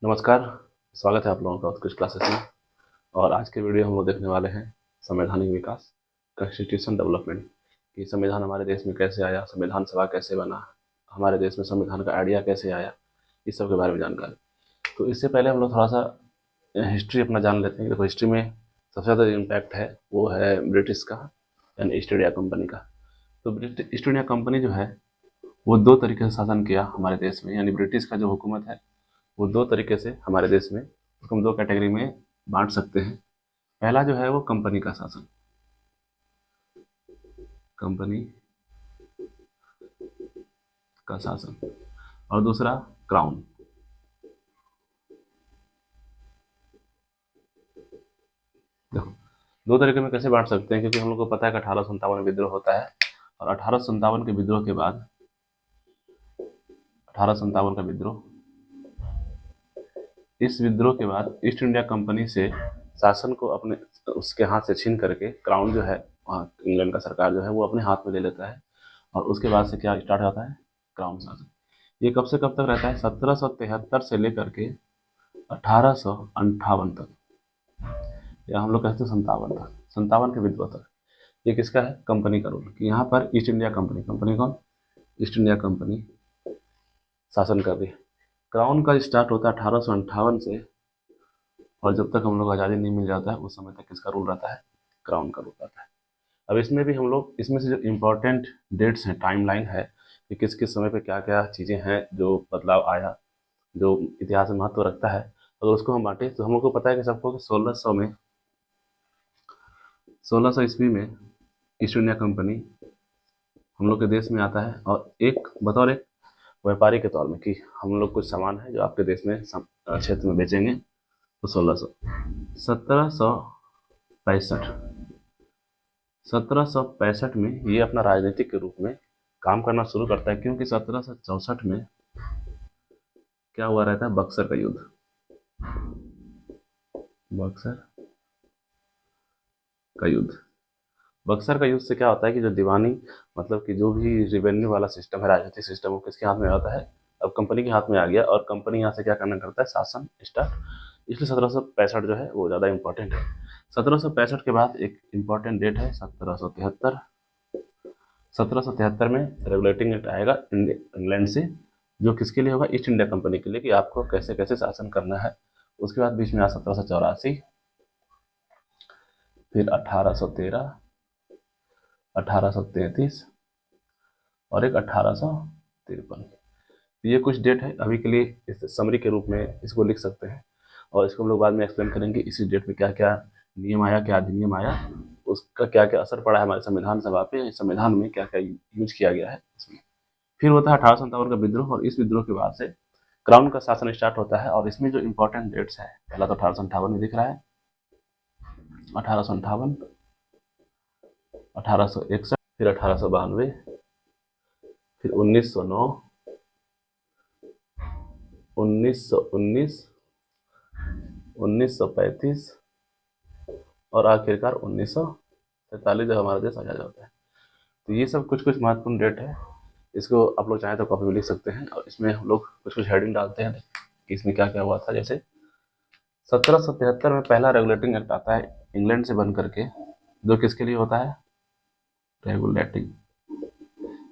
नमस्कार। स्वागत है आप लोगों का उत्कृष्ट क्लासेस में। और आज के वीडियो हम लोग देखने वाले हैं संवैधानिक विकास, कॉन्स्टिट्यूशन डेवलपमेंट, कि संविधान हमारे देश में कैसे आया, संविधान सभा कैसे बना, हमारे देश में संविधान का आइडिया कैसे आया, इस सब के बारे में जानकारी। तो इससे पहले हम लोग थोड़ा सा हिस्ट्री अपना जान लेते हैं। देखो, हिस्ट्री में सबसे ज़्यादा इम्पैक्ट है वो है ब्रिटिश का, यानी ईस्ट इंडिया कंपनी का। तो ब्रिटिश ईस्ट इंडिया कंपनी जो है वो दो तरीके से शासन किया हमारे देश में, यानी ब्रिटिश का जो हुकूमत है वो दो तरीके से हमारे देश में, उसको हम दो कैटेगरी में बांट सकते हैं। पहला जो है वो कंपनी का शासन, कंपनी का शासन, और दूसरा क्राउन। देखो, दो तरीके में कैसे बांट सकते हैं, क्योंकि हम लोग को पता है कि 1857 में विद्रोह होता है, और 1857 के विद्रोह के बाद 1857 का विद्रोह, इस विद्रोह के बाद ईस्ट इंडिया कंपनी से शासन को अपने उसके हाथ से छीन करके क्राउन जो है, वहाँ इंग्लैंड का सरकार जो है वो अपने हाथ में ले लेता है। और उसके बाद से क्या स्टार्ट होता है, क्राउन शासन। ये कब से कब तक रहता है, 1773 से लेकर के 1858 तक, या हम लोग कहते हैं 57 तक, 57 के विद्रोह तक। ये किसका है, कंपनी का रूल, कि यहाँ पर ईस्ट इंडिया कंपनी, कंपनी कौन, ईस्ट इंडिया कंपनी शासन कर रही है। क्राउन का स्टार्ट होता है 1858 से, और जब तक हम लोग आज़ादी नहीं मिल जाता है उस समय तक किसका रूल रहता है, क्राउन का रूल रहता है। अब इसमें भी हम लोग, इसमें से जो इम्पोर्टेंट डेट्स हैं, टाइमलाइन है कि किस किस समय पे क्या क्या चीज़ें हैं जो बदलाव आया, जो इतिहास में महत्व रखता है, अगर उसको हम बांटे तो हम लोग को पता है कि सबको कि 1600 में, 1600 ईस्वी में ईस्ट इंडिया कंपनी हम लोग के देश में आता है, और एक बतौर एक व्यापारी के तौर में, कि हम लोग कुछ सामान है जो आपके देश में क्षेत्र में बेचेंगे। तो 1765, 1765 में ये अपना राजनीतिक के रूप में काम करना शुरू करता है, क्योंकि 1764 में क्या हुआ रहता है, बक्सर का युद्ध। बक्सर का युद्ध, बक्सर का युद्ध से क्या होता है कि जो दीवानी, मतलब कि जो भी रेवेन्यू वाला सिस्टम है, राजनीतिक सिस्टम, वो किसके हाथ में आता है, अब कंपनी के हाथ में आ गया, और कंपनी यहाँ से क्या करना करता है, शासन स्टार्ट। इसलिए 1765 जो है वो ज़्यादा इंपॉर्टेंट है। 1765 के बाद एक इम्पॉर्टेंट डेट है 1773। 1773 में रेगुलेटिंग एक्ट आएगा इंग्लैंड से, जो किसके लिए होगा, ईस्ट इंडिया कंपनी के लिए, कि आपको कैसे कैसे शासन करना है। उसके बाद बीच में आया 1784, फिर 1813, 1833, और एक 1853। ये कुछ डेट है, अभी के लिए इस समरी के रूप में इसको लिख सकते हैं, और इसको हम लोग बाद में एक्सप्लेन करेंगे इसी डेट में क्या क्या नियम आया, क्या अधिनियम आया, उसका क्या क्या असर पड़ा है हमारे संविधान सभा पे, संविधान में क्या क्या यूज किया गया है उसमें। फिर होता है 1857 का विद्रोह, और इस विद्रोह के बाद से क्राउन का शासन स्टार्ट होता है। और इसमें जो इंपॉर्टेंट डेट्स है, पहला तो 1858 में दिख रहा है, 1858, 1861, फिर 1892, फिर 1909, 1919, 1935, और आखिरकार 1947, जब हमारा देश आज़ाद होता है। तो ये सब कुछ कुछ महत्वपूर्ण डेट है। इसको आप लोग चाहें तो कॉपी में लिख सकते हैं, और इसमें हम लोग कुछ कुछ हेडिंग डालते हैं कि इसमें क्या क्या हुआ था। जैसे 1773 में पहला रेगुलेटिंग एक्ट आता है इंग्लैंड से बन करके, जो किसके लिए होता है, रेगुलेटिंग,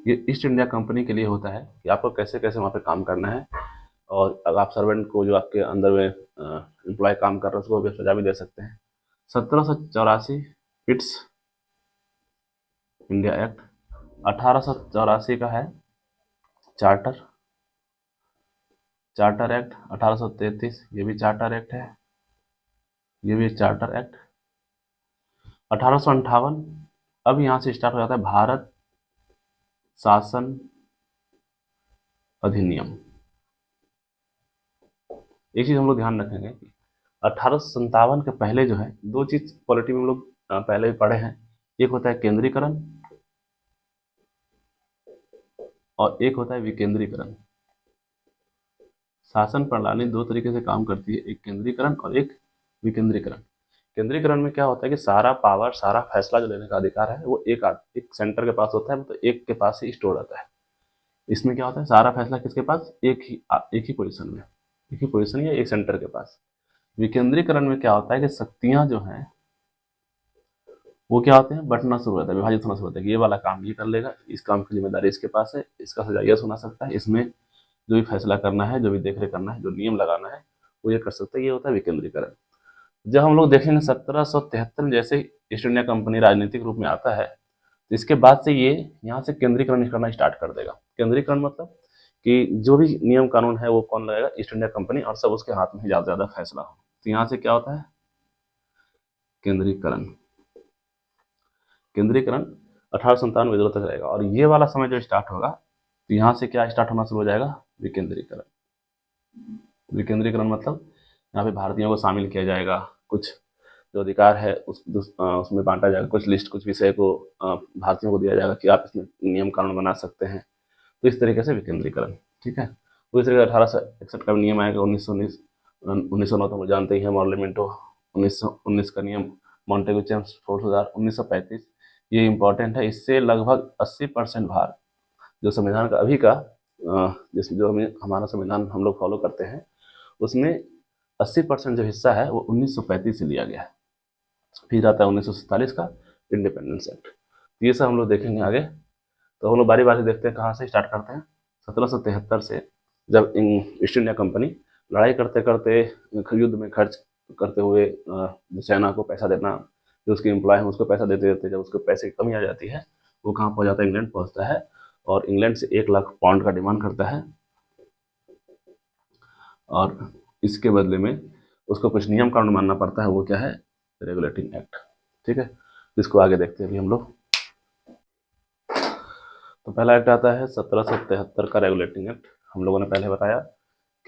ये ईस्ट इंडिया कंपनी के लिए होता है, कि आपको कैसे कैसे वहाँ पे काम करना है, और अगर आप सर्वेंट को जो आपके अंदर में एम्प्लॉय काम कर रहे हैं उसको भी सजा भी दे सकते हैं। 1784 इट्स इंडिया एक्ट, 1884 का है चार्टर, चार्टर एक्ट। 1833 ये भी चार्टर एक्ट है, ये भी चार्टर एक्ट। 1858, अब यहाँ से स्टार्ट हो जाता है भारत शासन अधिनियम। एक चीज हम लोग ध्यान रखेंगे कि 1857 के पहले जो है, दो चीज पॉलिटी में हम लोग पहले भी पढ़े हैं, एक होता है केंद्रीकरण, और एक होता है विकेंद्रीकरण। शासन प्रणाली दो तरीके से काम करती है, एक केंद्रीकरण और एक विकेंद्रीकरण। केंद्रीकरण में क्या होता है कि सारा पावर, सारा फैसला जो लेने का अधिकार है वो एक सेंटर के पास होता है, तो एक के पास ही स्टोर रहता है। इसमें क्या होता है, सारा फैसला किसके पास, एक ही पोजीशन में, एक ही पोजीशन या एक सेंटर के पास। विकेंद्रीकरण में क्या होता है कि शक्तियां जो हैं वो क्या होते हैं, बंटना शुरू होता है, विभाजित होना शुरू होता है कि ये वाला काम ये कर लेगा, इस काम की जिम्मेदारी इसके पास है, इसका सजा ये सुना सकता है, इसमें जो भी फैसला करना है, जो भी देखरेख करना है, जो नियम लगाना है वो ये कर सकता है। ये होता है विकेंद्रीकरण। जब हम लोग देखेंगे 1773 में जैसे ईस्ट इंडिया कंपनी राजनीतिक रूप में आता है, तो इसके बाद से ये यहाँ से केंद्रीकरण करना स्टार्ट कर देगा। केंद्रीकरण मतलब कि जो भी नियम कानून है वो कौन लगाएगा, ईस्ट इंडिया कंपनी, और सब उसके हाथ में ही ज़्यादा से ज़्यादा फैसला हो। तो यहाँ से क्या होता है, केंद्रीकरण। केंद्रीकरण 1897 तक रहेगा। और ये वाला समय जो स्टार्ट होगा तो यहाँ से क्या स्टार्ट होना शुरू हो जाएगा, विकेंद्रीकरण। विकेंद्रीकरण मतलब यहाँ पे भारतीयों को शामिल किया जाएगा, कुछ जो अधिकार है उसमें बांटा जाएगा, कुछ लिस्ट, कुछ विषय को भारतीयों को दिया जाएगा कि आप इसमें नियम कानून बना सकते हैं। तो इस तरीके से विकेंद्रीकरण, ठीक है। तो इस तरीके से 1861 का नियम आएगा। 1909 तो हम जानते ही हैं, मॉर्लिमेंटो। 1919 का नियम मॉन्टेगू चेम्स फोर्स 1935, ये इंपॉर्टेंट है। इससे लगभग 80% भार जो संविधान का अभी का जिसमें जो हमारा संविधान हम लोग फॉलो करते हैं उसमें 80% जो हिस्सा है वो 1935 से लिया गया है। फिर आता है 1947 का इंडिपेंडेंस एक्ट। ये सब हम लोग देखेंगे आगे। तो हम लोग बारी बारी देखते हैं, कहाँ से स्टार्ट करते हैं। 1773 से जब ईस्ट इंडिया कंपनी लड़ाई करते करते, युद्ध में खर्च करते हुए सेना को पैसा देना, जो उसके एम्प्लॉय हैं उसको पैसा देते देते जब उसको पैसे की कमी आ जाती है, वो कहाँ पहुँच जाता है, इंग्लैंड पहुँचता है। और इंग्लैंड से 1 लाख पाउंड का डिमांड करता है, और इसके बदले में उसको कुछ नियम कानून मानना पड़ता है। वो क्या है, रेगुलेटिंग एक्ट, ठीक है। इसको आगे देखते हैं अभी हम लोग। तो पहला एक्ट आता है 1773 का रेगुलेटिंग एक्ट। हम लोगों ने पहले बताया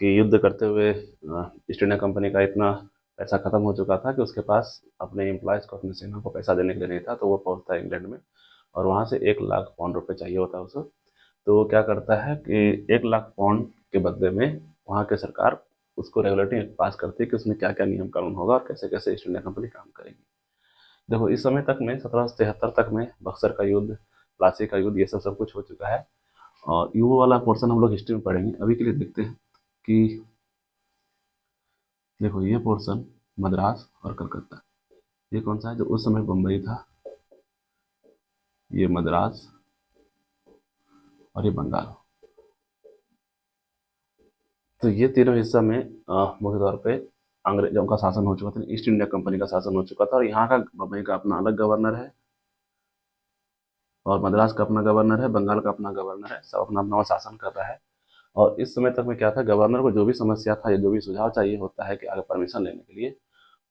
कि युद्ध करते हुए ईस्ट इंडिया कंपनी का इतना पैसा खत्म हो चुका था कि उसके पास अपने एम्प्लॉयज़ को, अपने सेना को पैसा देने के लिए नहीं था। तो वो पहुंचता है इंग्लैंड में, और वहाँ से 1 लाख पाउंड रुपये चाहिए होता है उसे। तो वो क्या करता है कि 1 लाख पाउंड के बदले में वहाँ की सरकार उसको रेगुलेटिंग एक्ट पास करती है कि उसमें क्या क्या नियम कानून होगा और कैसे कैसे ईस्ट इंडिया कंपनी काम करेगी। देखो, इस समय तक में 1773 तक में बक्सर का युद्ध, प्लासी का युद्ध, ये सब कुछ हो चुका है। और ये वाला पोर्शन हम लोग हिस्ट्री में पढ़ेंगे। अभी के लिए देखते हैं कि देखो, ये पोर्शन मद्रास और कलकत्ता, ये कौन सा है, जो उस समय बम्बई था, ये मद्रास और ये बंगाल। तो ये तीनों हिस्सा में मुख्य तौर पे अंग्रेजों का शासन हो चुका था, ईस्ट इंडिया कंपनी का शासन हो चुका था। और यहाँ का, बम्बई का अपना अलग गवर्नर है, और मद्रास का अपना गवर्नर है, बंगाल का अपना गवर्नर है, सब अपना अपना शासन कर रहा है। और इस समय तक में क्या था, गवर्नर को जो भी समस्या था या जो भी सुझाव चाहिए होता है कि आगे परमिशन लेने के लिए,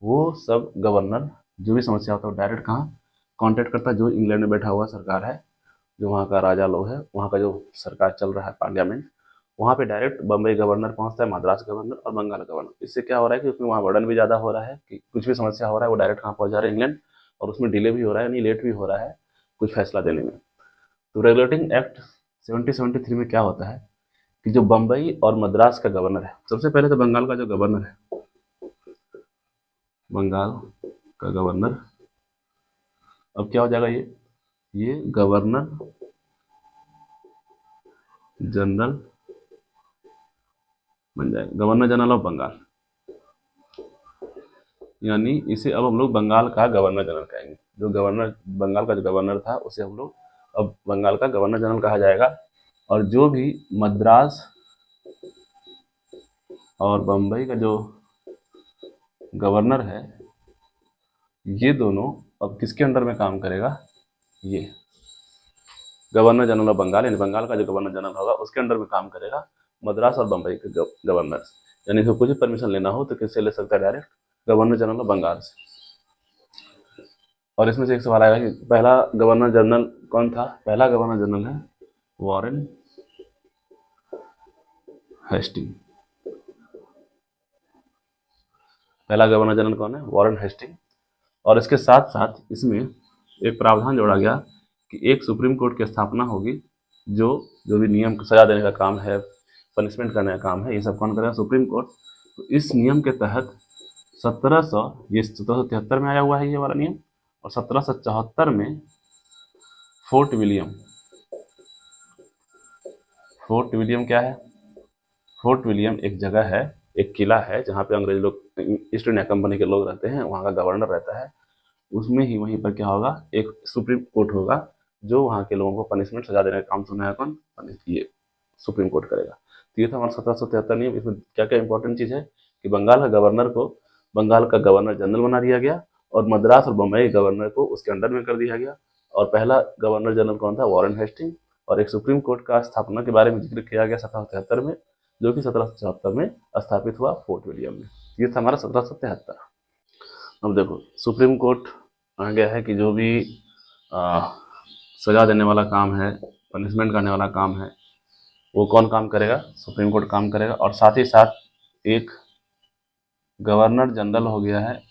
वो सब गवर्नर जो भी समस्या होता है वो डायरेक्ट कहाँ कॉन्टेक्ट करता है, जो इंग्लैंड में बैठा हुआ सरकार है, जो वहाँ का राजा लोग है, वहाँ का जो सरकार चल रहा है, पार्लियामेंट, वहाँ पे डायरेक्ट बम्बई गवर्नर पहुँचता है, मद्रास गवर्नर और बंगाल गवर्नर। इससे क्या हो रहा है कि उसमें वहाँ बर्डन भी ज़्यादा हो रहा है कि कुछ भी समस्या हो रहा है वो डायरेक्ट कहाँ पहुँच जा रहा है, इंग्लैंड, और उसमें डिले भी हो रहा है, यानी लेट भी हो रहा है कुछ फैसला देने में। तो रेगुलेटिंग एक्ट 1773 में क्या होता है कि जो बम्बई और मद्रास का गवर्नर है, सबसे पहले तो बंगाल का जो गवर्नर है, बंगाल का गवर्नर, अब क्या हो जाएगा, ये गवर्नर जनरल बन जाएगा, गवर्नर जनरल ऑफ बंगाल। यानी इसे अब हम लोग बंगाल का गवर्नर जनरल कहेंगे। जो गवर्नर, बंगाल का जो गवर्नर था उसे हम लोग अब बंगाल का गवर्नर जनरल कहा जाएगा। और जो भी मद्रास और बम्बई का जो गवर्नर है, ये दोनों अब किसके अंडर में काम करेगा, ये गवर्नर जनरल ऑफ बंगाल, यानी बंगाल का जो गवर्नर जनरल होगा उसके अंडर में काम करेगा मद्रास और बम्बई के गवर्नर। यानी इसको कुछ भी परमिशन लेना हो तो किससे ले सकता है, direct governor general of Bengal से। और इसमें से एक सवाल आएगा कि पहला गवर्नर जनरल कौन था। पहला गवर्नर जनरल है वॉरेन हेस्टिंग। पहला गवर्नर जनरल कौन है, वॉरेन हेस्टिंग। और इसके साथ साथ इसमें एक प्रावधान जोड़ा गया कि एक सुप्रीम कोर्ट की स्थापना होगी, जो भी नियम सजा देने का काम है, पनिशमेंट करने का काम है, ये सब कौन करेगा, सुप्रीम कोर्ट। तो इस नियम के तहत 1773 में आया हुआ है ये वाला नियम, और 1774 में फोर्ट विलियम क्या है, फोर्ट विलियम एक जगह है एक किला है जहाँ पे अंग्रेज लोग, ईस्ट इंडिया कंपनी के लोग रहते हैं, वहाँ का गवर्नर रहता है। उसमें ही वहीं पर क्या होगा, एक सुप्रीम कोर्ट होगा जो वहाँ के लोगों को पनिशमेंट सजा देने का काम सुना है कौन, ये सुप्रीम कोर्ट करेगा। तो ये था हमारा 1773 नियम। इसमें क्या क्या इंपॉर्टेंट चीज़ है कि बंगाल का गवर्नर को बंगाल का गवर्नर जनरल बना दिया गया और मद्रास और बम्बई गवर्नर को उसके अंडर में कर दिया गया। और पहला गवर्नर जनरल कौन था, वॉरेन हेस्टिंग। और एक सुप्रीम कोर्ट का स्थापना के बारे में जिक्र किया गया 1773 में, जो कि 1774 में स्थापित हुआ फोर्ट विलियम में। ये था हमारा 1773। अब देखो सुप्रीम कोर्ट आ गया है कि जो भी सजा देने वाला काम है, पनिशमेंट करने वाला काम है, वो कौन काम करेगा, सुप्रीम कोर्ट काम करेगा। और साथ ही साथ एक गवर्नर जनरल हो गया है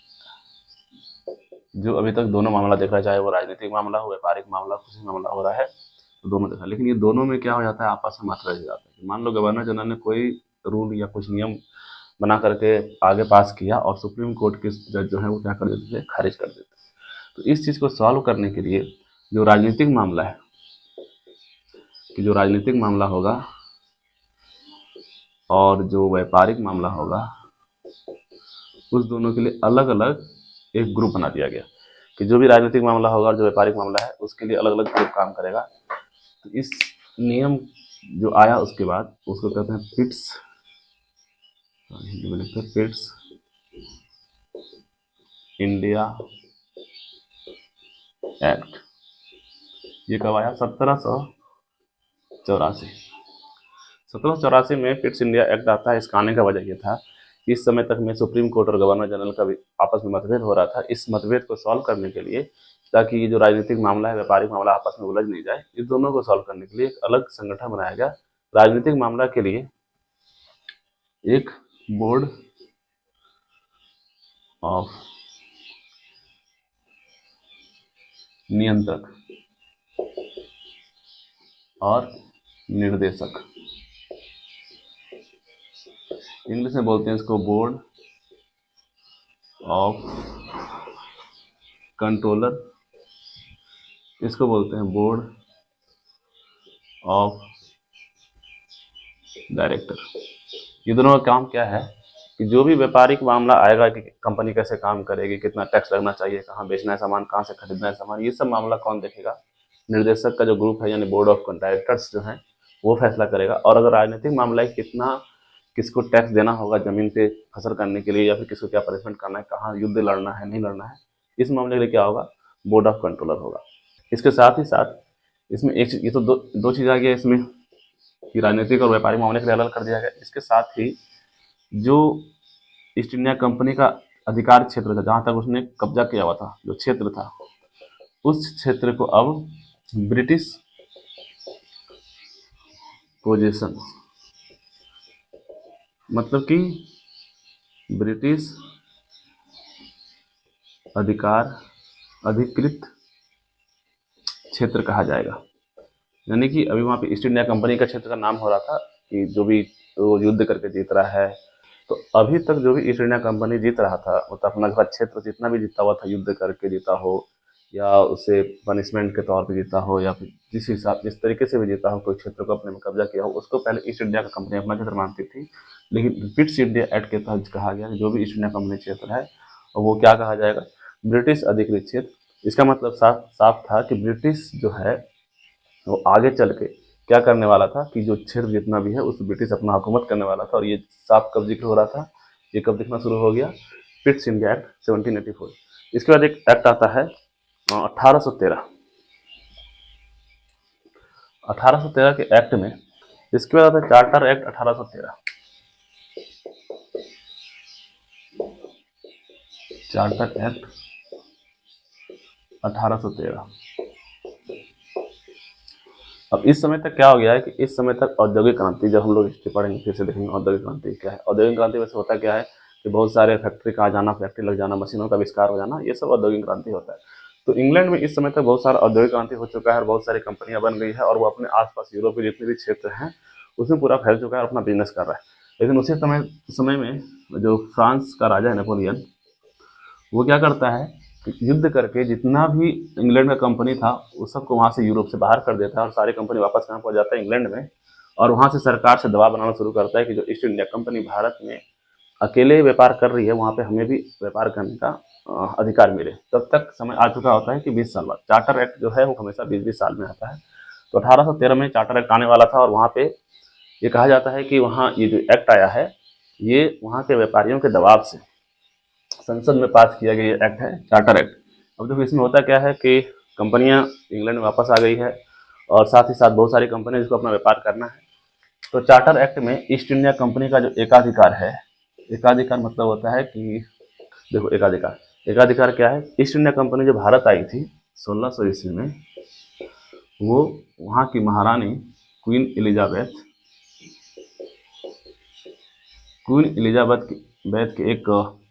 जो अभी तक दोनों मामला देख रहा है, चाहे वो राजनीतिक मामला हो, व्यापारिक मामला, कुछ मामला हो रहा है तो दोनों देखा। लेकिन ये दोनों में क्या हो जाता है, आपस में मतभेद हो जाता है। मान लो गवर्नर जनरल ने कोई रूल या कुछ नियम बना करके आगे पास किया और सुप्रीम कोर्ट के जज जो है वो क्या कर देते थे, खारिज कर देते। तो इस चीज़ को सॉल्व करने के लिए जो राजनीतिक मामला है, कि जो राजनीतिक मामला होगा और जो व्यापारिक मामला होगा, उस दोनों के लिए अलग अलग एक ग्रुप बना दिया गया कि जो भी राजनीतिक मामला होगा और जो व्यापारिक मामला है उसके लिए अलग अलग ग्रुप काम करेगा। तो इस नियम जो आया उसके बाद उसको कहते हैं पिट्स, हिंदी में लिखते हैं पिट्स इंडिया एक्ट। ये कब आया, 1784। 1784 में पिट्स इंडिया एक्ट आता है। इसका आने का वजह ये था कि इस समय तक में सुप्रीम कोर्ट और गवर्नर जनरल का भी आपस में मतभेद हो रहा था। इस मतभेद को सॉल्व करने के लिए, ताकि ये जो राजनीतिक मामला है, व्यापारिक मामला आपस में उलझ नहीं जाए, इस दोनों को सॉल्व करने के लिए एक अलग संगठन बनाया गया। राजनीतिक मामला के लिए एक बोर्ड ऑफ नियंत्रक और निर्देशक, इंग्लिश में बोलते हैं इसको बोर्ड ऑफ कंट्रोलर, इसको बोलते हैं बोर्ड ऑफ डायरेक्टर। ये दोनों का काम क्या है कि जो भी व्यापारिक मामला आएगा कि कंपनी कैसे काम करेगी, कितना टैक्स लगना चाहिए, कहाँ बेचना है सामान, कहाँ से खरीदना है सामान, ये सब मामला कौन देखेगा, निर्देशक का जो ग्रुप है यानी बोर्ड ऑफ डायरेक्टर्स जो है वो फैसला करेगा। और अगर राजनीतिक मामला है कितना किसको टैक्स देना होगा ज़मीन पे फसल करने के लिए, या फिर किसको क्या पनिशमेंट करना है, कहाँ युद्ध लड़ना है नहीं लड़ना है, इस मामले के लिए क्या होगा, बोर्ड ऑफ कंट्रोलर होगा। इसके साथ ही साथ इसमें एक ये तो दो चीज़ आ गया इसमें कि राजनीतिक और व्यापारिक मामले के लिए अलग कर दिया गया। इसके साथ ही जो ईस्ट इंडिया कंपनी का अधिकार क्षेत्र था, जहाँ तक उसने कब्जा किया हुआ था, जो क्षेत्र था, उस क्षेत्र को अब ब्रिटिश पोजीशन, मतलब कि ब्रिटिश अधिकार अधिकृत क्षेत्र कहा जाएगा। यानी कि अभी वहाँ पे ईस्ट इंडिया कंपनी का क्षेत्र का नाम हो रहा था कि जो भी तो युद्ध करके जीत रहा है, तो अभी तक जो भी ईस्ट इंडिया कंपनी जीत रहा था वो तो अपना घर क्षेत्र जितना भी जीता हुआ था, युद्ध करके जीता हो या उसे पनिशमेंट के तौर पे जीता हो, या फिर जिस तरीके से भी जीता हो, कोई क्षेत्र को अपने में कब्जा किया हो, उसको पहले ईस्ट इंडिया कंपनी अपना क्षेत्र मानती थी। लेकिन पिट्स इंडिया एक्ट के तहत कहा गया कि जो भी ईस्ट इंडिया कंपनी क्षेत्र है वो क्या कहा जाएगा, ब्रिटिश अधिकृत क्षेत्र। इसका मतलब साफ था कि ब्रिटिश जो है वो आगे चल के क्या करने वाला था कि जो क्षेत्र जितना भी है उस ब्रिटिश अपना हुकूमत करने वाला था। और ये साफ कब जिक्र हो रहा था, ये कब दिखना शुरू हो गया, पिट्स इंडिया एक्ट 1784। इसके बाद एक एक्ट आता है 1813। 1813 के एक्ट में, इसके बाद आता है चार्टर एक्ट 1813। Charter act 1813। अब इस समय तक क्या हो गया है कि इस समय तक औद्योगिक क्रांति, जब हम लोग हिस्ट्री पढ़ेंगे फिर से देखेंगे औद्योगिक क्रांति क्या है। औद्योगिक क्रांति वैसे होता क्या है कि बहुत सारे फैक्ट्री का आ जाना, फैक्ट्री लग जाना, मशीनों का आविष्कार हो जाना, ये सब औद्योगिक क्रांति होता है। तो इंग्लैंड में इस समय तक बहुत सारा औद्योगिक क्रांति हो चुका है और बहुत सारी कंपनियां बन गई है और वो अपने आसपास यूरोप के जितने भी क्षेत्र हैं उसमें पूरा फैल चुका है और अपना बिजनेस कर रहा है। लेकिन उसी समय में जो फ्रांस का राजा है नेपोलियन, वो क्या करता है कि युद्ध करके जितना भी इंग्लैंड का कंपनी था उस सबको वहाँ से यूरोप से बाहर कर देता है और सारी कंपनी वापस कहाँ पहुँच जाता है, इंग्लैंड में। और वहाँ से सरकार से दबाव बनाना शुरू करता है कि जो ईस्ट इंडिया कंपनी भारत में अकेले व्यापार कर रही है वहाँ पे हमें भी व्यापार करने का अधिकार मिले, तब तक समय आ चुका होता है कि 20 साल बाद। चार्टर एक्ट जो है वो हमेशा 20-20 साल में आता है। तो 1813 में चार्टर एक्ट आने वाला था और वहाँ पे ये कहा जाता है कि वहाँ ये जो एक्ट आया है ये वहाँ के व्यापारियों के दबाव से संसद में पास किया गया ये एक्ट है, चार्टर एक्ट। अब देखो इसमें होता क्या है कि कंपनियां इंग्लैंड में वापस आ गई है और साथ ही साथ बहुत सारी कंपनियां जिसको अपना व्यापार करना है। तो चार्टर एक्ट में ईस्ट इंडिया कंपनी का जो एकाधिकार है, एकाधिकार मतलब होता है कि देखो एकाधिकार, एकाधिकार क्या है, ईस्ट इंडिया कंपनी जो भारत आई थी 1600 ईस्वी में, वो वहाँ की महारानी क्वीन एलिजाबेथ के एक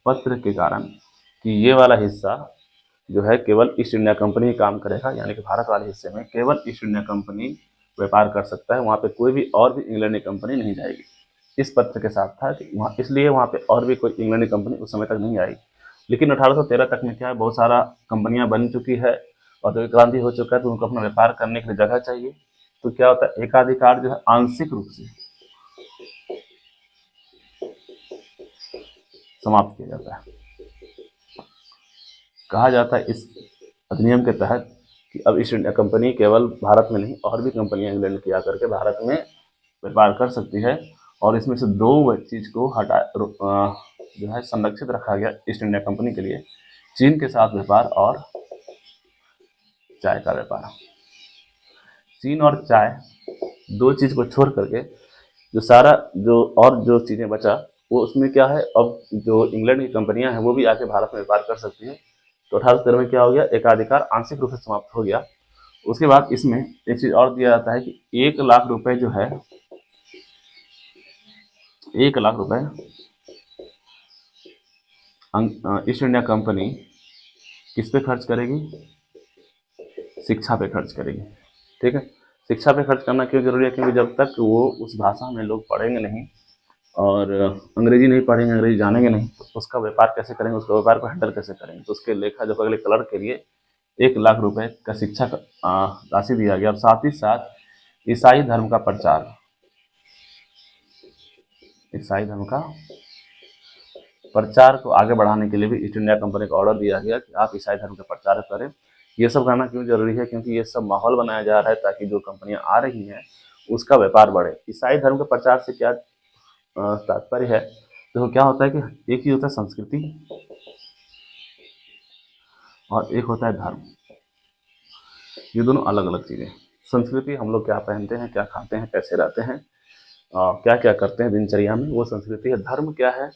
पत्र के कारण कि ये वाला हिस्सा जो है केवल ईस्ट इंडिया कंपनी ही काम करेगा, यानी कि भारत वाले हिस्से में केवल ईस्ट इंडिया कंपनी व्यापार कर सकता है, वहाँ पे कोई भी और भी इंग्लैंड की कंपनी नहीं जाएगी। इस पत्र के साथ था कि वहाँ इसलिए वहाँ पे और भी कोई इंग्लैंड की कंपनी उस समय तक नहीं आई। लेकिन 1813 तक में क्या है, बहुत सारा कंपनियां बन चुकी है, औद्योगिक क्रांति हो चुका है, तो उनको अपना व्यापार करने के लिए जगह चाहिए। तो क्या होता है, एकाधिकार जो है आंशिक रूप से समाप्त किया जाता है। कहा जाता है इस अधिनियम के तहत कि अब ईस्ट इंडिया कंपनी केवल भारत में नहीं और भी कंपनियां इंग्लैंड की आकर के भारत में व्यापार कर सकती है। और इसमें से दो चीज को जो है संरक्षित रखा गया ईस्ट इंडिया कंपनी के लिए, चीन के साथ व्यापार और चाय का व्यापार। चीन और चाय दो चीज को छोड़ करके जो सारा जो चीजें बचा वो उसमें क्या है, अब जो इंग्लैंड की कंपनियां हैं वो भी आके भारत में व्यापार कर सकती है। तो 1813 में क्या हो गया, एकाधिकार आंशिक रूप से समाप्त हो गया। उसके बाद इसमें एक चीज और दिया जाता है कि 1,00,000 रुपए जो है, 1,00,000 रुपए ईस्ट इंडिया कंपनी किस पे खर्च करेगी, शिक्षा पे खर्च करेगी। ठीक है, शिक्षा पे खर्च करना क्यों जरूरी है, क्योंकि जब तक वो उस भाषा में लोग पढ़ेंगे नहीं और अंग्रेजी नहीं पढ़ेंगे, अंग्रेजी जानेंगे नहीं, तो उसका व्यापार कैसे करेंगे, उसका व्यापार को हैंडल कैसे करेंगे। तो उसके लेखा जोखा के कलर के लिए 1,00,000 रुपए का शिक्षा राशि दिया गया। और साथ ही साथ ईसाई धर्म का प्रचार, ईसाई धर्म का प्रचार को आगे बढ़ाने के लिए भी ईस्ट इंडिया कंपनी को ऑर्डर दिया गया कि आप ईसाई धर्म का प्रचार करें। ये सब करना क्यों जरूरी है, क्योंकि ये सब माहौल बनाया जा रहा है ताकि जो कंपनियां आ रही हैं उसका व्यापार बढ़े। ईसाई धर्म के प्रचार से क्या तात्पर्य है, तो क्या होता है कि एक ही होता है संस्कृति और एक होता है धर्म। ये दोनों अलग अलग चीजें। संस्कृति हम लोग क्या पहनते हैं, क्या खाते हैं, कैसे रहते हैं, क्या क्या करते हैं दिनचर्या में, वो संस्कृति है। धर्म क्या है,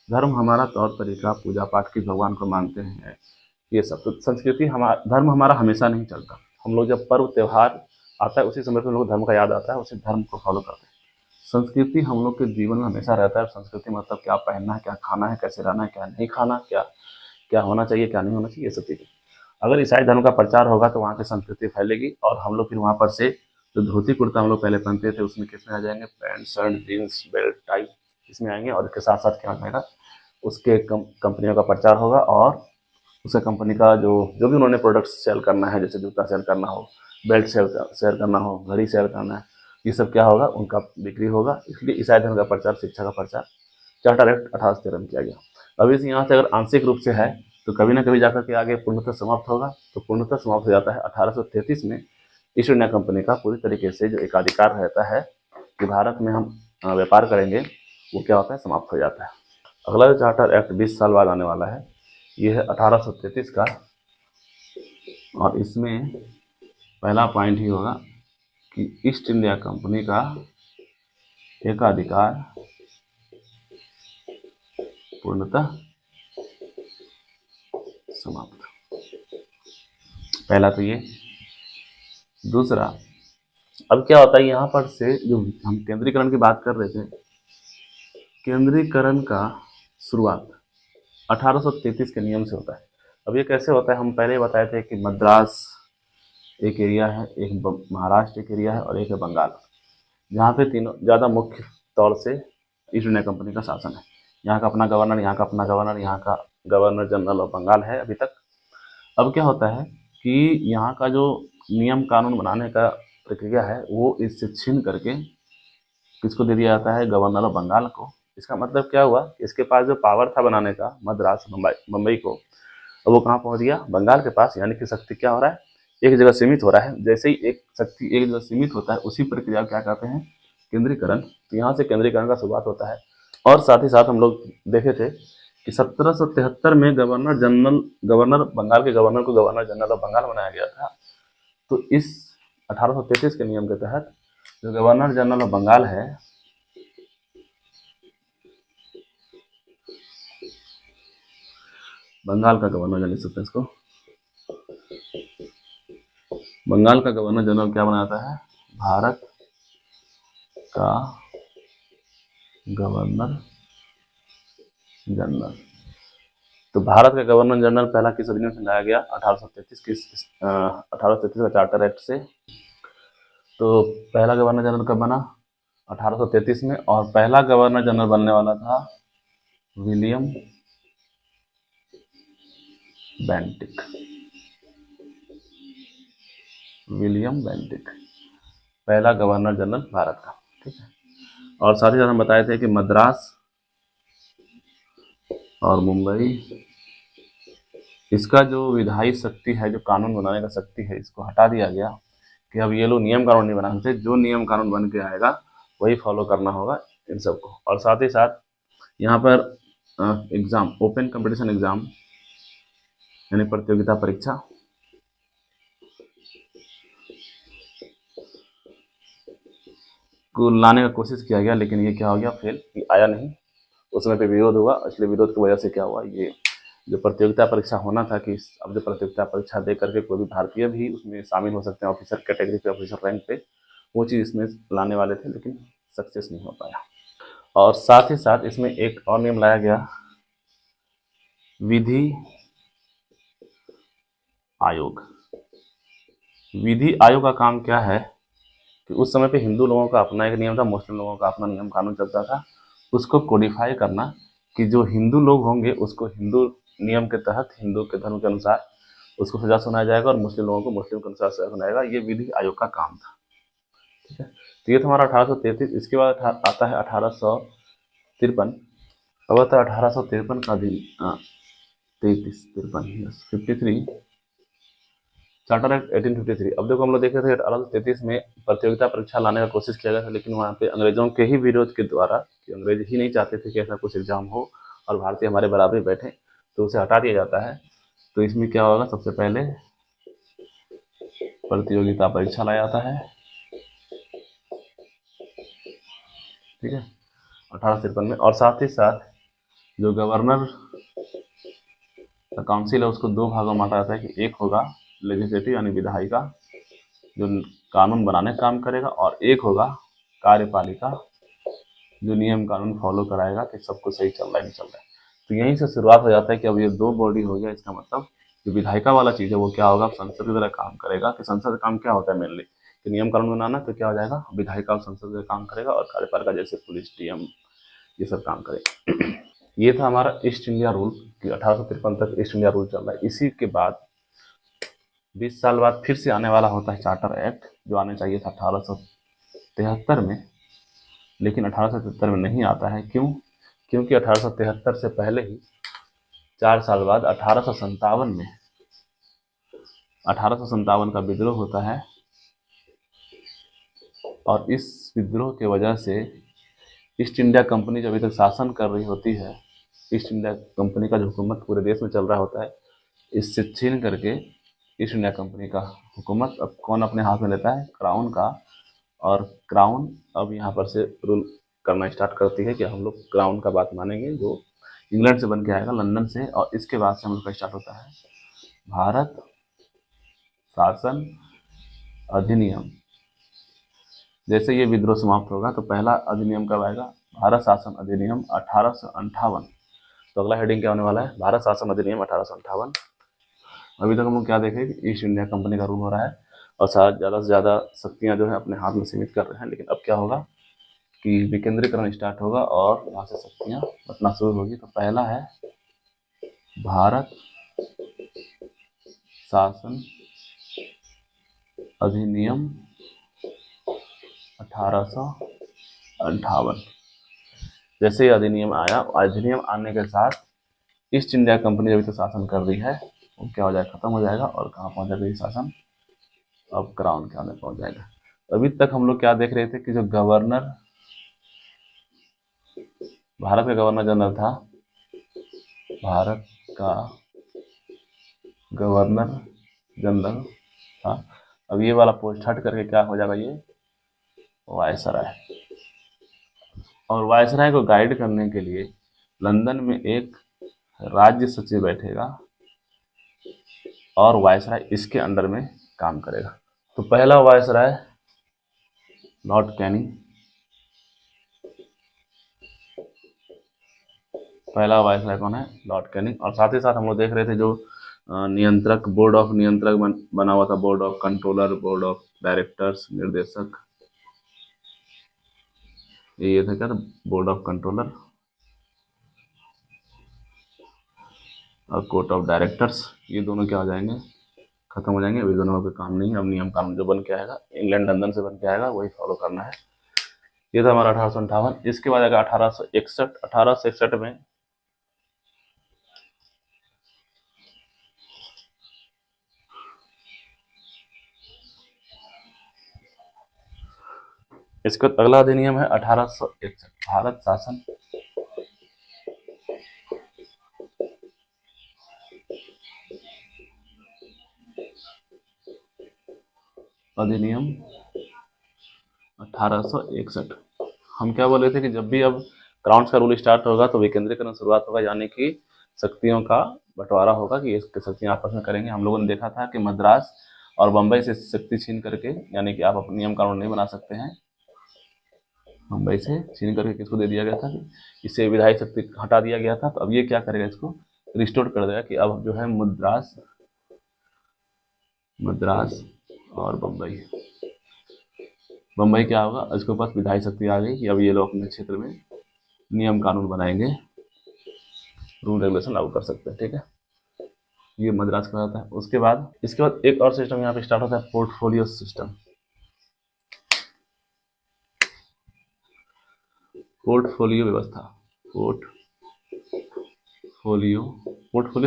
धर्म हमारा तौर तरीका, पूजा पाठ की, भगवान को मानते हैं, ये सब। तो संस्कृति धर्म हमारा हमेशा नहीं चलता। हम लोग जब पर्व त्यौहार आता है उसी समय पर हम लोग धर्म का याद आता है, उसी धर्म को फॉलो करते हैं। संस्कृति हम लोग के जीवन में हमेशा रहता है। संस्कृति मतलब क्या पहनना है, क्या खाना है, कैसे रहना है, क्या नहीं खाना, क्या क्या होना चाहिए, क्या नहीं होना चाहिए, ये सब चीज़ें। अगर ईसाई धर्म का प्रचार होगा तो वहाँ की संस्कृति फैलेगी और हम लोग फिर वहाँ पर से जो धोती कुर्ता हम लोग पहले पहनते थे उसमें किस में आ जाएंगे, pant shirt jeans belt tie, इसमें आएंगे। और इसके साथ साथ क्या हो जाएगा, उसके कंपनियों का प्रचार होगा और उसके कंपनी का जो जो भी उन्होंने प्रोडक्ट्स सेल करना है, जैसे जूता सेल करना हो, बेल्ट सेल करना हो, घड़ी सेल करना है, ये सब क्या होगा, उनका बिक्री होगा। इसलिए ईसाई धर्म का प्रचार, शिक्षा का प्रचार चार्टर एक्ट 1813 में किया गया। अब इस यहाँ से अगर आंशिक रूप से है तो कभी ना कभी जाकर के आगे पूर्णतः समाप्त होगा। तो पूर्णतः समाप्त हो जाता है 1833 में। ईस्ट इंडिया कंपनी का पूरी तरीके से जो एकाधिकार रहता है कि भारत में हम व्यापार करेंगे, वो क्या होता है, समाप्त हो जाता है। अगला जो चार्टर एक्ट 20 साल बाद आने वाला है, ये है 1833 का। और इसमें पहला पॉइंट ही होगा कि ईस्ट इंडिया कंपनी का एकाधिकार पूर्णतः समाप्त। पहला तो ये। दूसरा, अब क्या होता है, यहाँ पर से जो हम केंद्रीकरण की बात कर रहे थे, केंद्रीकरण का शुरुआत 1833 के नियम से होता है। अब ये कैसे होता है, हम पहले बताए थे कि मद्रास एक एरिया है, एक महाराष्ट्र एक एरिया है और एक है बंगाल, जहाँ पे तीनों ज़्यादा मुख्य तौर से ईस्ट इंडिया कंपनी का शासन है। यहाँ का अपना गवर्नर, यहाँ का अपना गवर्नर, यहाँ का गवर्नर जनरल ऑफ बंगाल है अभी तक। अब क्या होता है कि यहाँ का जो नियम कानून बनाने का प्रक्रिया है वो इससे छीन करके किसको दे दिया जाता है, गवर्नर ऑफ बंगाल को। इसका मतलब क्या हुआ कि इसके पास जो पावर था बनाने का मद्रास मुंबई को, अब वो कहाँ पहुंच गया, बंगाल के पास। यानी कि शक्ति क्या हो रहा है, एक जगह सीमित हो रहा है। जैसे ही एक शक्ति एक जगह सीमित होता है, उसी प्रक्रिया को क्या कहते हैं, केंद्रीकरण। तो यहाँ से केंद्रीकरण का शुरुआत होता है। और साथ ही साथ हम लोग देखे थे कि 1773 में गवर्नर बंगाल के गवर्नर को गवर्नर जनरल ऑफ बंगाल बनाया गया था। तो इस 1833 के नियम के तहत जो गवर्नर जनरल ऑफ बंगाल है, बंगाल का गवर्नर लिख सकते हैं इसको, बंगाल का गवर्नर जनरल क्या बनाता है, भारत का गवर्नर जनरल। तो भारत का गवर्नर जनरल पहला किस अधिनियम से लाया गया, 1833 का चार्टर एक्ट से। तो पहला गवर्नर जनरल कब बना, 1833 में। और पहला गवर्नर जनरल बनने वाला था विलियम बेंटिक। विलियम बेंटिक पहला गवर्नर जनरल भारत का, ठीक है। और साथ ही साथ हम बताए थे कि मद्रास और मुंबई, इसका जो विधायी शक्ति है, जो कानून बनाने का शक्ति है, इसको हटा दिया गया कि अब ये लोग नियम कानून नहीं बना सकते, जो नियम कानून बन के आएगा वही फॉलो करना होगा इन सबको। और साथ ही साथ यहाँ पर एग्जाम, ओपन कंपटीशन एग्जाम यानी प्रतियोगिता परीक्षा, को लाने का कोशिश किया गया, लेकिन ये क्या हो गया, फेल, ये आया नहीं। उस समय पे विरोध हुआ, इसलिए विरोध की वजह से क्या हुआ, ये जो प्रतियोगिता परीक्षा होना था कि अब जो प्रतियोगिता परीक्षा दे करके कोई भी भारतीय भी उसमें शामिल हो सकते हैं ऑफिसर कैटेगरी पे, ऑफिसर रैंक पे, वो चीज़ इसमें लाने वाले थे, लेकिन सक्सेस नहीं हो पाया। और साथ ही साथ इसमें एक और नियम लाया गया, विधि आयोग। विधि आयोग का काम क्या है कि उस समय पे हिंदू लोगों का अपना एक नियम था, मुस्लिम लोगों का अपना नियम कानून चलता था, उसको कोडिफाई करना कि जो हिंदू लोग होंगे उसको हिंदू नियम के तहत, हिंदू के धर्म के अनुसार उसको सजा सुनाया जाएगा, और मुस्लिम लोगों को मुस्लिम के अनुसार सजा सुनाएगा। ये विधि आयोग का काम था, ठीक है। तो ये था हमारा 1833। इसके बाद आता है 1853। अब आता है 1853 का दिन, 53 चार्टर एक्ट 1853। अब देखो हम लोग देखे थे 1833 में प्रतियोगिता परीक्षा लाने का कोशिश किया गया था, लेकिन वहाँ पे अंग्रेजों के ही विरोध के द्वारा, कि अंग्रेज ही नहीं चाहते थे कि ऐसा कुछ एग्जाम हो और भारतीय हमारे बराबर बैठे, तो उसे हटा दिया जाता है। तो इसमें क्या होगा, सबसे पहले प्रतियोगिता परीक्षा लाया जाता है, ठीक है, 1853 में। और साथ ही साथ जो गवर्नर का काउंसिल है उसको दो भागों में बांटा जाता है कि एक होगा लेजिस्लेटिव यानी विधायिका, जो कानून बनाने का काम करेगा, और एक होगा कार्यपालिका, जो नियम कानून फॉलो कराएगा कि सब कुछ सही चल रहा है नहीं चल रहा है। तो यहीं से शुरुआत हो जाता है कि अब ये दो बॉडी हो गया। इसका मतलब जो विधायिका वाला चीज़ है वो क्या होगा, संसद की तरह काम करेगा। कि संसद का काम क्या होता है मेनली, कि नियम कानून बनाना, तो क्या हो जाएगा, विधायिका और संसद का काम करेगा, और कार्यपालिका जैसे पुलिस, डीएम, ये सब काम करेगा। ये था हमारा ईस्ट इंडिया रूल, कि 1853 तक ईस्ट इंडिया रूल चल रहा है। इसी के बाद 20 साल बाद फिर से आने वाला होता है चार्टर एक्ट, जो आने चाहिए था 1873 में, लेकिन 1873 में नहीं आता है। क्यों, क्योंकि 1873 से पहले ही 4 साल बाद 1857 का विद्रोह होता है, और इस विद्रोह के वजह से ईस्ट इंडिया कंपनी जो अभी तक शासन कर रही होती है, ईस्ट इंडिया कंपनी का जो हुकूमत पूरे देश में चल रहा होता है, इससे छीन करके ईस्ट इंडिया कंपनी का हुकूमत अब कौन अपने हाथ में लेता है, क्राउन का। और क्राउन अब यहाँ पर से रूल करना स्टार्ट करती है कि हम लोग क्राउन का बात मानेंगे, जो इंग्लैंड से बन के आएगा, लंदन से। और इसके बाद से हम लोग का स्टार्ट होता है भारत शासन अधिनियम। जैसे ये विद्रोह समाप्त होगा तो पहला अधिनियम कब आएगा, भारत शासन अधिनियम 1858। तो अगला हेडिंग क्या होने वाला है, भारत शासन अधिनियम 1858। अभी तक हम लोग क्या देखें कि ईस्ट इंडिया कंपनी का रूल हो रहा है, और ज़्यादा से ज़्यादा शक्तियाँ जो है अपने हाथ में सीमित कर रहे हैं। लेकिन अब क्या होगा कि विकेंद्रीकरण स्टार्ट होगा और यहाँ से शक्तियाँ बटना शुरू होगी। तो पहला है भारत शासन अधिनियम 1858। जैसे ही अधिनियम आया, अधिनियम आने के साथ ईस्ट इंडिया कंपनी अभी तो शासन कर रही है, वो क्या हो जाएगा, खत्म हो जाएगा और कहाँ पहुंच जाएगा ये शासन, अब क्राउन के अंदर पहुंच जाएगा। अभी तक हम लोग क्या देख रहे थे कि जो गवर्नर, भारत का गवर्नर जनरल था, भारत का गवर्नर जनरल था, अब ये वाला पोस्ट हट करके क्या हो जाएगा, ये वायसराय। और वायसराय को गाइड करने के लिए लंदन में एक राज्य सचिव बैठेगा और वायसराय इसके अंडर में काम करेगा। तो पहला वायसराय लॉर्ड कैनिंग, पहला वायसराय कौन है, लॉर्ड कैनिंग। और साथ ही साथ हम लोग देख रहे थे जो नियंत्रक, बोर्ड ऑफ नियंत्रक बना हुआ था, board of controller, board of directors, निर्देशक, ये था क्या था, बोर्ड ऑफ कंट्रोलर और कोर्ट ऑफ डायरेक्टर्स, ये दोनों क्या हो जाएंगे, खत्म हो जाएंगे। अभी दोनों का काम नहीं है, अब नियम कानून जो बन के आएगा, इंग्लैंड लंदन से बन के आएगा, वही फॉलो करना है। ये था हमारा 1858। इसके बाद आएगा 1861। 1861 में इसका अगला अधिनियम है 1861, भारत शासन अधिनियम 1861। हम क्या बोले थे कि जब भी अब क्राउन्स का रूल स्टार्ट होगा तो विकेंद्रीकरण शुरुआत होगा, यानी कि शक्तियों का बंटवारा होगा कि ये शक्तियाँ आपस में करेंगे। हम लोगों ने देखा था कि मद्रास और बम्बई से शक्ति छीन करके, यानी कि आप अपने नियम कानून नहीं बना सकते हैं, मुंबई से छीन करके किसको दे दिया गया था, इससे विधायी शक्ति हटा दिया गया था। तो अब ये क्या करेगा, इसको रिस्टोर कर देगा कि अब जो है मद्रास और बम्बई, बम्बई क्या होगा, इसके पास विधायी शक्ति आ गई कि अब ये लोग अपने क्षेत्र में नियम कानून बनाएंगे, रूल रेगुलेशन लागू कर सकते हैं, ठीक है। ये मद्रास का होता है। उसके बाद इसके बाद एक और सिस्टम यहाँ पे स्टार्ट होता है, पोर्टफोलियो सिस्टम। पोर्टफोलियो व्यवस्था, पोर्टफोलियो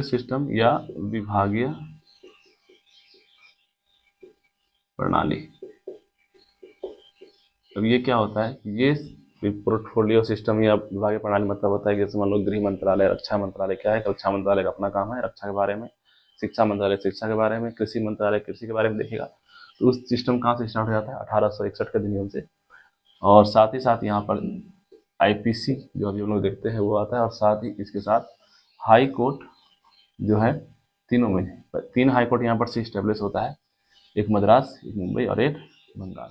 सिस्टम या विभागीय प्रणाली। अब ये क्या होता है, ये पोर्टफोलियो सिस्टम या विभागीय प्रणाली मतलब होता है कि जैसे मान लो गृह मंत्रालय, रक्षा मंत्रालय क्या है, रक्षा मंत्रालय का अपना काम है रक्षा के बारे में, शिक्षा मंत्रालय शिक्षा के बारे में, कृषि मंत्रालय कृषि के बारे में देखेगा। तो उस सिस्टम कहाँ से स्टार्ट हो जाता है, 1861 के अधिनियम से। और साथ ही साथ यहाँ पर आईपीसी जो अभी हम लोग देखते हैं वो आता है, और साथ ही इसके साथ हाई कोर्ट जो है, तीनों में 3 हाई कोर्ट यहाँ पर से स्टेब्लिश होता है, एक मद्रास, एक मुंबई और एक बंगाल।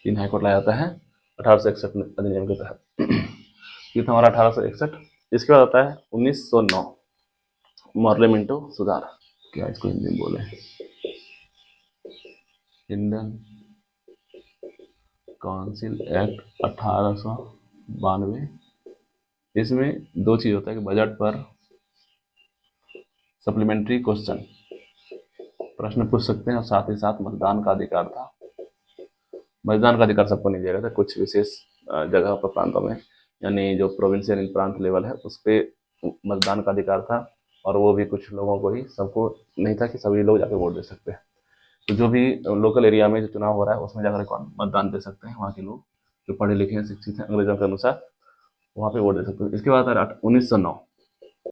3 हाई कोर्ट लाया जाता है 1861 अधिनियम के तहत। ये था हमारा 1861। इसके बाद आता है 1909 मॉर्लेमेंटो सुधार, क्या इसको हिंदी में बोले, इंडियन काउंसिल एक्ट 1892। इसमें 2 चीज होता है कि बजट पर सप्लीमेंट्री क्वेश्चन, प्रश्न पूछ सकते हैं, और साथ ही साथ मतदान का अधिकार था। मतदान का अधिकार सबको नहीं दिया गया था, कुछ विशेष जगह पर, प्रांतों में, यानी जो प्रोविंशियल प्रांत लेवल है उस पर मतदान का अधिकार था, और वो भी कुछ लोगों को ही, सबको नहीं था कि सभी लोग जाकर वोट दे सकते हैं। तो जो भी लोकल एरिया में जो चुनाव हो रहा है उसमें जाकर कौन मतदान दे सकते हैं, वहाँ के लोग जो पढ़े लिखे हैं, शिक्षित हैं, अंग्रेजों के अनुसार वहाँ पे वोट दे सकते हैं। इसके बाद 1909